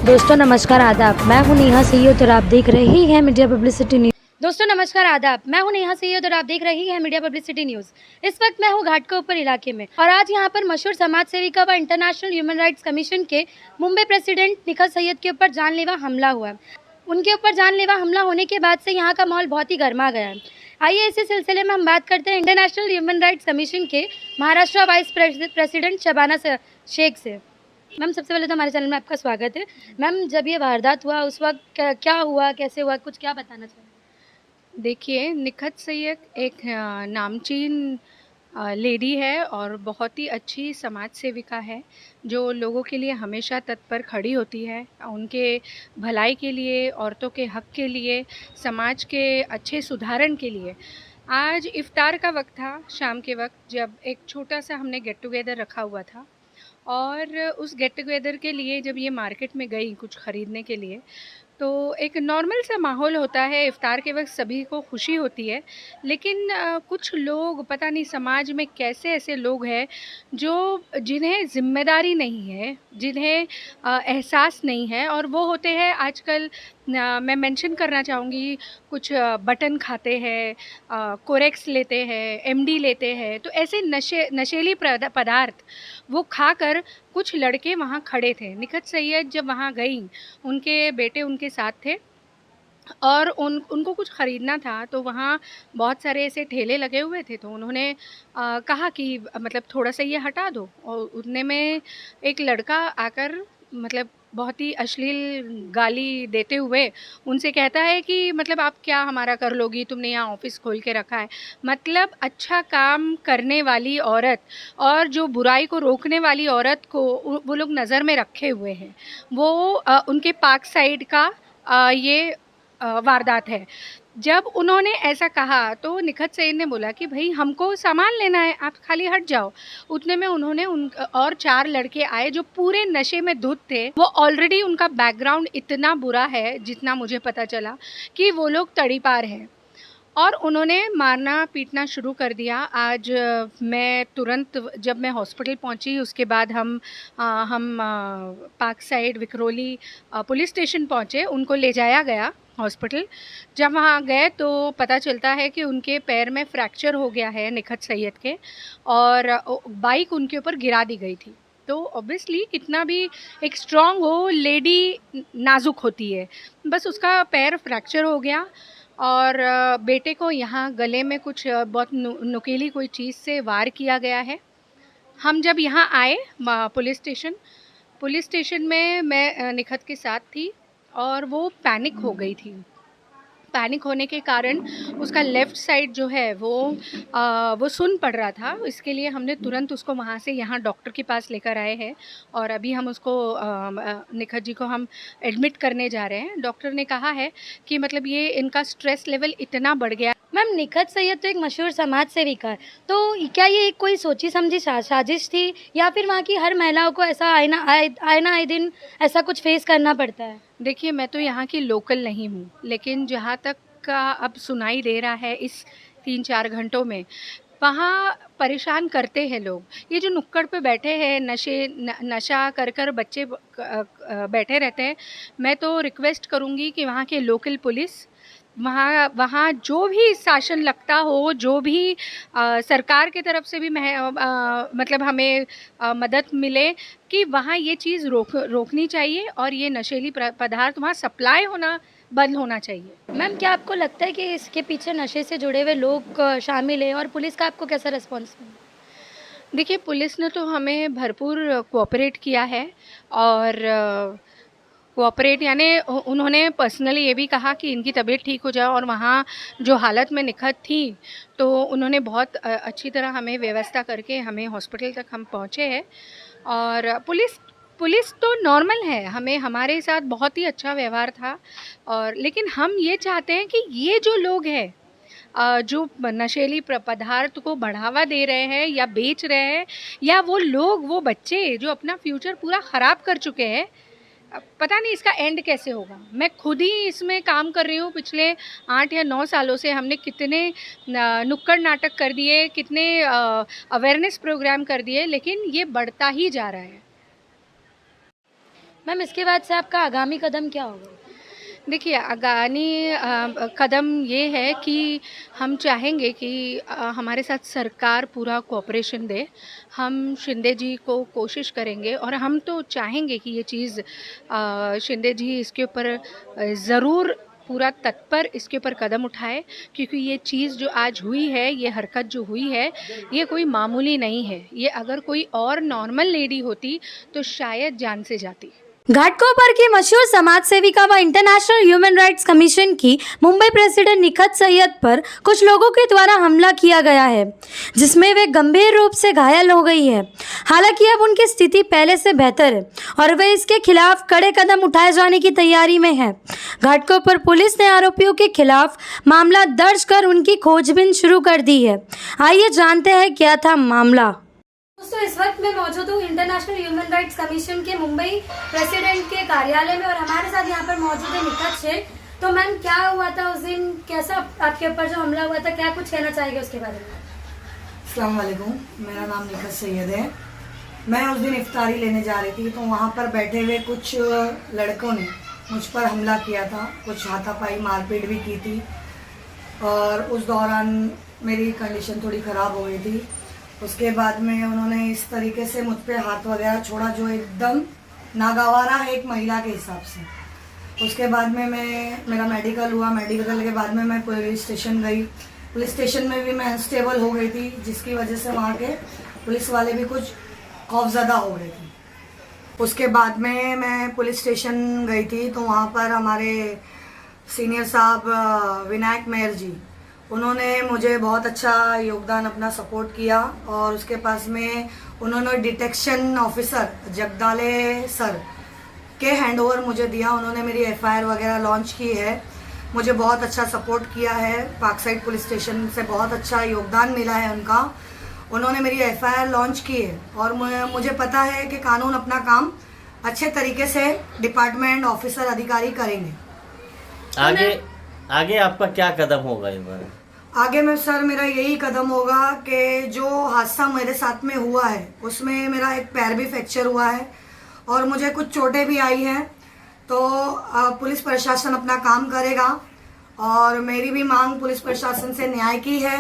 दोस्तों नमस्कार आदाब, मैं हूं नेहा सैयद और आप देख रही हैं मीडिया पब्लिसिटी न्यूज़। दोस्तों नमस्कार आदाब, मैं हूं नेहा सैयद और आप देख रही हैं मीडिया पब्लिसिटी न्यूज़। इस वक्त मैं हूं घाट के ऊपर इलाके में और आज यहां पर मशहूर समाज सेविका व इंटरनेशनल ह्यूमन राइट्स कमीशन के मुंबई प्रेसिडेंट निखत सैयद के ऊपर जानलेवा हमला हुआ। उनके ऊपर जानलेवा हमला होने के बाद से यहाँ का माहौल बहुत ही गर्मा गया है। आइए इसी सिलसिले में हम बात करते हैं इंटरनेशनल ह्यूमन राइट्स कमीशन के महाराष्ट्र वाइस प्रेसिडेंट शबाना शेख से। मैम सबसे पहले तो हमारे चैनल में आपका स्वागत है। मैम जब ये वारदात हुआ उस वक्त क्या हुआ, कैसे हुआ, कुछ क्या बताना चाहिए? देखिए, निखत सैयद एक नामचीन लेडी है और बहुत ही अच्छी समाज सेविका है जो लोगों के लिए हमेशा तत्पर खड़ी होती है, उनके भलाई के लिए, औरतों के हक के लिए, समाज के अच्छे सुधारण के लिए। आज इफ्तार का वक्त था, शाम के वक्त, जब एक छोटा सा हमने गेट टुगेदर रखा हुआ था और उस गेट टुगेदर के लिए जब ये मार्केट में गई कुछ ख़रीदने के लिए, तो एक नॉर्मल सा माहौल होता है। इफ्तार के वक्त सभी को खुशी होती है, लेकिन कुछ लोग, पता नहीं समाज में कैसे ऐसे लोग हैं जो जिन्हें ज़िम्मेदारी नहीं है, जिन्हें एहसास नहीं है, और वो होते हैं आजकल। मैं मेंशन करना चाहूँगी, कुछ बटन खाते हैं, कोरेक्स लेते हैं, एमडी लेते हैं, तो ऐसे नशेली पदार्थ वो खाकर कुछ लड़के वहाँ खड़े थे। निखत सैयद जब वहाँ गई, उनके बेटे उनके साथ थे और उनको कुछ ख़रीदना था, तो वहाँ बहुत सारे ऐसे ठेले लगे हुए थे, तो उन्होंने कहा कि मतलब थोड़ा सा ये हटा दो, और उतने में एक लड़का आकर मतलब बहुत ही अश्लील गाली देते हुए उनसे कहता है कि मतलब आप क्या हमारा कर लोगी, तुमने यहाँ ऑफिस खोल के रखा है। मतलब अच्छा काम करने वाली औरत और जो बुराई को रोकने वाली औरत को वो लोग नज़र में रखे हुए हैं। वो उनके पार्क साइड का ये वारदात है। जब उन्होंने ऐसा कहा तो निखत सैयद ने बोला कि भाई हमको सामान लेना है, आप खाली हट जाओ। उतने में उन्होंने और 4 लड़के आए जो पूरे नशे में धुत थे। वो ऑलरेडी उनका बैकग्राउंड इतना बुरा है, जितना मुझे पता चला, कि वो लोग तड़ीपार हैं और उन्होंने मारना पीटना शुरू कर दिया। आज मैं तुरंत जब मैं हॉस्पिटल पहुंची, उसके बाद हम park side Vikhroli police station पहुंचे, उनको ले जाया गया हॉस्पिटल। जब वहाँ गए तो पता चलता है कि उनके पैर में फ्रैक्चर हो गया है निखत सैयद के, और बाइक उनके ऊपर गिरा दी गई थी। तो ऑब्वियसली कितना भी एक स्ट्रॉन्ग हो, लेडी नाजुक होती है, बस उसका पैर फ्रैक्चर हो गया। और बेटे को यहाँ गले में कुछ बहुत नुकीली कोई चीज़ से वार किया गया है। हम जब यहाँ आए पुलिस स्टेशन में मैं निखत के साथ थी और वो पैनिक हो गई थी। पैनिक होने के कारण उसका लेफ़्ट साइड जो है वो सुन पड़ रहा था। इसके लिए हमने तुरंत उसको वहाँ से यहाँ डॉक्टर के पास लेकर आए हैं और अभी हम उसको निखत जी को हम एडमिट करने जा रहे हैं। डॉक्टर ने कहा है कि मतलब ये इनका स्ट्रेस लेवल इतना बढ़ गया। मैम निखत सैयद तो एक मशहूर समाज सेविका है, तो क्या ये एक कोई सोची समझी साजिश थी या फिर वहाँ की हर महिलाओं को ऐसा आए दिन ऐसा कुछ फेस करना पड़ता है? देखिए, मैं तो यहाँ की लोकल नहीं हूँ, लेकिन जहाँ तक का अब सुनाई दे रहा है इस 3-4 घंटों में, वहाँ परेशान करते हैं लोग। ये जो नुक्कड़ पे बैठे हैं, नशा कर बच्चे बैठे रहते हैं। मैं तो रिक्वेस्ट करूँगी कि वहाँ के लोकल पुलिस, वहाँ जो भी शासन लगता हो, जो भी सरकार की तरफ से भी मतलब हमें मदद मिले, कि वहाँ ये चीज़ रोकनी चाहिए और ये नशीली पदार्थ वहाँ सप्लाई होना बंद होना चाहिए। मैम क्या आपको लगता है कि इसके पीछे नशे से जुड़े हुए लोग शामिल हैं और पुलिस का आपको कैसा रिस्पॉन्स मिला? देखिए, पुलिस ने तो हमें भरपूर कोऑपरेट किया है और कोऑपरेट यानी उन्होंने पर्सनली ये भी कहा कि इनकी तबीयत ठीक हो जाए, और वहाँ जो हालत में निखत थी तो उन्होंने बहुत अच्छी तरह हमें व्यवस्था करके हमें हॉस्पिटल तक हम पहुँचे हैं। और पुलिस तो नॉर्मल है, हमें हमारे साथ बहुत ही अच्छा व्यवहार था। और लेकिन हम ये चाहते हैं कि ये जो लोग हैं जो नशीली पदार्थ को बढ़ावा दे रहे हैं या बेच रहे हैं, या वो लोग, वो बच्चे जो अपना फ्यूचर पूरा ख़राब कर चुके हैं, पता नहीं इसका एंड कैसे होगा। मैं खुद ही इसमें काम कर रही हूँ, पिछले 8 या 9 सालों से हमने कितने नुक्कड़ नाटक कर दिए, कितने अवेयरनेस प्रोग्राम कर दिए, लेकिन ये बढ़ता ही जा रहा है। मैम इसके बाद से आपका आगामी कदम क्या होगा? देखिए, आगामी कदम ये है कि हम चाहेंगे कि हमारे साथ सरकार पूरा कोऑपरेशन दे। हम शिंदे जी को कोशिश करेंगे और हम तो चाहेंगे कि ये चीज़ शिंदे जी इसके ऊपर ज़रूर पूरा तत्पर इसके ऊपर कदम उठाए, क्योंकि ये चीज़ जो आज हुई है, ये हरकत जो हुई है, ये कोई मामूली नहीं है। ये अगर कोई और नॉर्मल लेडी होती तो शायद जान से जाती। घाटकोपर की मशहूर समाज सेविका व इंटरनेशनल ह्यूमन राइट्स कमीशन की मुंबई प्रेसिडेंट निखत सैयद पर कुछ लोगों के द्वारा हमला किया गया है, जिसमें वे गंभीर रूप से घायल हो गई है। हालांकि अब उनकी स्थिति पहले से बेहतर है और वे इसके खिलाफ कड़े कदम उठाए जाने की तैयारी में है। घाटकोपर पुलिस ने आरोपियों के खिलाफ मामला दर्ज कर उनकी खोजबीन शुरू कर दी है। आइए जानते हैं क्या था मामला। दोस्तों, इस वक्त मैं मौजूद हूँ इंटरनेशनल ह्यूमन राइट्स कमीशन के मुंबई प्रेसिडेंट के कार्यालय में और हमारे साथ यहाँ पर मौजूद है निखत शेख। तो मैम, क्या हुआ था उस दिन, कैसा आपके ऊपर जो हमला हुआ था, क्या कुछ कहना चाहेंगे उसके बारे में? अस्सलाम वालेकुम, मेरा नाम निखत सैयद है। मैं उस दिन इफ्तारी लेने जा रही थी तो वहाँ पर बैठे हुए कुछ लड़कों ने मुझ पर हमला किया था, कुछ हाथापाई मारपीट भी की थी और उस दौरान मेरी कंडीशन थोड़ी ख़राब हो गई थी। उसके बाद में उन्होंने इस तरीके से मुझ पे हाथ वगैरह छोड़ा जो एकदम नागवारा है एक महिला के हिसाब से। उसके बाद में मेरा मेडिकल हुआ, मेडिकल के बाद में मैं पुलिस स्टेशन गई। पुलिस स्टेशन में भी मैं अनस्टेबल हो गई थी, जिसकी वजह से वहाँ के पुलिस वाले भी कुछ खौफजदा हो गए थे। उसके बाद में मैं पुलिस स्टेशन गई थी तो वहाँ पर हमारे सीनियर साहब विनायक मेयर जी, उन्होंने मुझे बहुत अच्छा योगदान अपना सपोर्ट किया और उसके पास में उन्होंने डिटेक्शन ऑफिसर जगदाले सर के हैंडओवर मुझे दिया। उन्होंने मेरी एफआईआर वगैरह लॉन्च की है, मुझे बहुत अच्छा सपोर्ट किया है। पार्कसाइड पुलिस स्टेशन से बहुत अच्छा योगदान मिला है उनका। उन्होंने मेरी एफआईआर लॉन्च की है और मुझे पता है कि कानून अपना काम अच्छे तरीके से डिपार्टमेंट ऑफिसर अधिकारी करेंगे। आगे आपका क्या कदम होगा इस बार? आगे में सर मेरा यही कदम होगा कि जो हादसा मेरे साथ में हुआ है उसमें मेरा एक पैर भी फ्रैक्चर हुआ है और मुझे कुछ चोटें भी आई हैं। तो पुलिस प्रशासन अपना काम करेगा और मेरी भी मांग पुलिस प्रशासन से न्याय की है,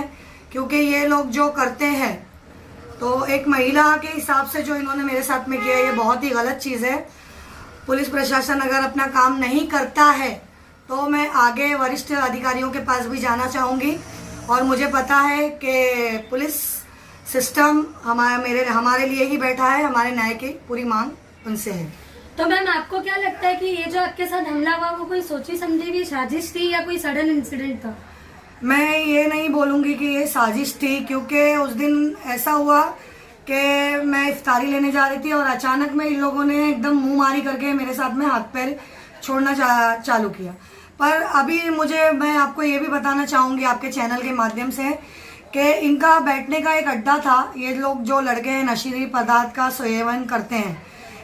क्योंकि ये लोग जो करते हैं तो एक महिला के हिसाब से जो इन्होंने मेरे साथ में किया, ये बहुत ही गलत चीज़ है। पुलिस प्रशासन अगर अपना काम नहीं करता है तो मैं आगे वरिष्ठ अधिकारियों के पास भी जाना चाहूँगी और मुझे पता है कि पुलिस सिस्टम हमारे लिए ही बैठा है, हमारे न्याय की पूरी मांग उनसे है। तो मैम, आपको क्या लगता है कि ये जो आपके साथ हमला हुआ वो कोई सोची समझी हुई साजिश थी या कोई सडन इंसिडेंट था? मैं ये नहीं बोलूँगी कि ये साजिश थी, क्योंकि उस दिन ऐसा हुआ कि मैं इफ्तारी लेने जा रही थी और अचानक में इन लोगों ने एकदम मुंह मारी करके मेरे साथ में हाथ पैर छोड़ना चालू किया। पर अभी मैं आपको ये भी बताना चाहूँगी आपके चैनल के माध्यम से कि इनका बैठने का एक अड्डा था। ये लोग जो लड़के हैं नशीली पदार्थ का सेवन करते हैं,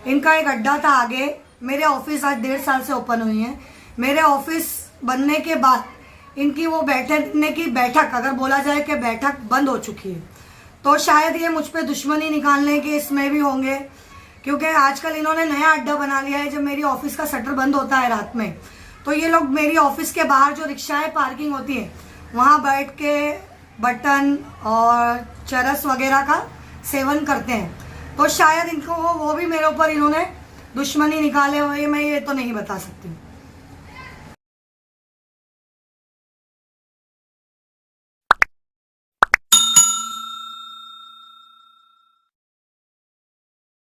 इनका एक अड्डा था आगे। मेरे ऑफिस आज 1.5 साल से ओपन हुई है। मेरे ऑफिस बनने के बाद इनकी वो बैठने की बैठक, अगर बोला जाए कि बैठक बंद हो चुकी है, तो शायद ये मुझ पर दुश्मनी निकालने के इसमें भी होंगे, क्योंकि आजकल इन्होंने नया अड्डा बना लिया है। जब मेरी ऑफिस का शटर बंद होता है रात में, तो ये लोग मेरी ऑफिस के बाहर जो रिक्शाएं पार्किंग होती है वहाँ बैठ के बटन और चरस वगैरह का सेवन करते हैं। तो शायद इनको वो भी मेरे ऊपर इन्होंने दुश्मनी निकाले हुए, मैं ये तो नहीं बता सकती।